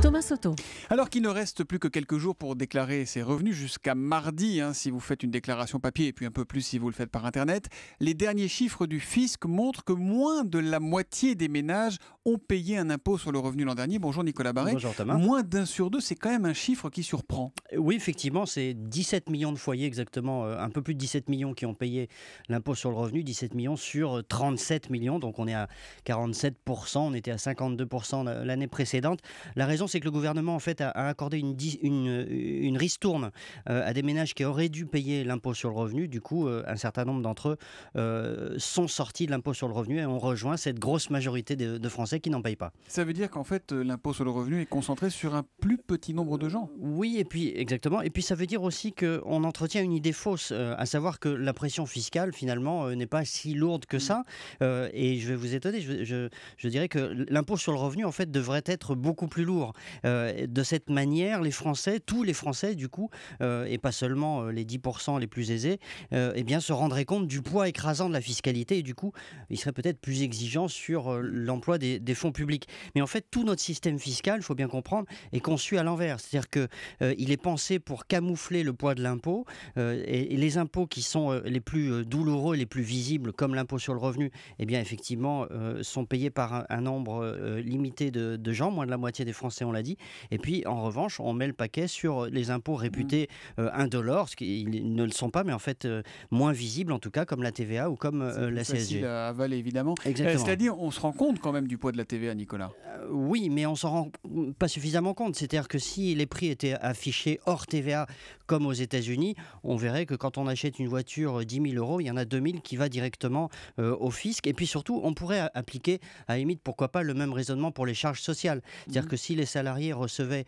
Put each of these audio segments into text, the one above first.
Thomas Soto. Alors qu'il ne reste plus que quelques jours pour déclarer ses revenus, jusqu'à mardi, si vous faites une déclaration papier, et puis un peu plus si vous le faites par Internet, les derniers chiffres du fisc montrent que moins de la moitié des ménages ont payé un impôt sur le revenu l'an dernier. Bonjour Nicolas Barré. Bonjour Thomas. Moins d'un sur deux, c'est quand même un chiffre qui surprend. Oui, effectivement, c'est 17 millions de foyers exactement, un peu plus de 17 millions qui ont payé l'impôt sur le revenu, 17 millions sur 37 millions, donc on est à 47%, on était à 52% l'année précédente. La raison, c'est que le gouvernement en fait a accordé une ristourne à des ménages qui auraient dû payer l'impôt sur le revenu. Du coup, un certain nombre d'entre eux sont sortis de l'impôt sur le revenu et ont rejoint cette grosse majorité de Français qui n'en payent pas. Ça veut dire qu'en fait, l'impôt sur le revenu est concentré sur un plus petit nombre de gens. Oui, et puis exactement. Et puis ça veut dire aussi qu'on entretient une idée fausse, à savoir que la pression fiscale finalement n'est pas si lourde que ça. Et je vais vous étonner, je dirais que l'impôt sur le revenu en fait devrait être beaucoup plus lourd. De cette manière, les Français, tous les Français du coup, et pas seulement les 10% les plus aisés, eh bien se rendraient compte du poids écrasant de la fiscalité et du coup, ils seraient peut-être plus exigeants sur l'emploi des fonds publics. Mais en fait, tout notre système fiscal, il faut bien comprendre, est conçu à l'envers. C'est-à-dire qu'il est pensé pour camoufler le poids de l'impôt et les impôts qui sont les plus douloureux, les plus visibles, comme l'impôt sur le revenu, eh bien effectivement, sont payés par un nombre limité de gens, moins de la moitié des Français, on l'a dit. Et puis, en revanche, on met le paquet sur les impôts réputés indolores, ce qu'ils ne le sont pas, mais en fait moins visibles, en tout cas, comme la TVA ou comme la CSG. C'est facile à avaler, évidemment. Exactement. C'est-à-dire, on se rend compte quand même du poids de la TVA, Nicolas. Oui, mais on s'en rend pas suffisamment compte. C'est-à-dire que si les prix étaient affichés hors TVA, comme aux États-Unis, on verrait que quand on achète une voiture 10 000 €, il y en a 2 000 qui va directement au fisc. Et puis surtout, on pourrait appliquer, à la limite, pourquoi pas, le même raisonnement pour les charges sociales. C'est-à-dire que si les salariés recevaient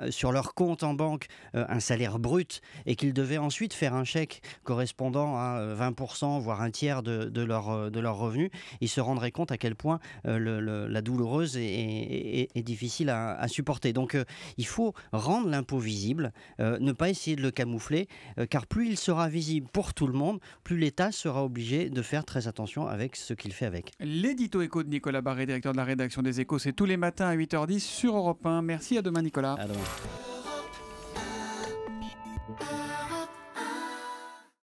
sur leur compte en banque un salaire brut et qu'ils devaient ensuite faire un chèque correspondant à 20%, voire un tiers de leur revenu, ils se rendraient compte à quel point la douloureuse est difficile à supporter. Donc il faut rendre l'impôt visible, ne pas essayer de le camoufler, car plus il sera visible pour tout le monde, plus l'État sera obligé de faire très attention avec ce qu'il fait avec. L'édito éco de Nicolas Barré, directeur de la rédaction des Échos, c'est tous les matins à 8h10 sur Europe 1. Merci, à demain Nicolas. À demain.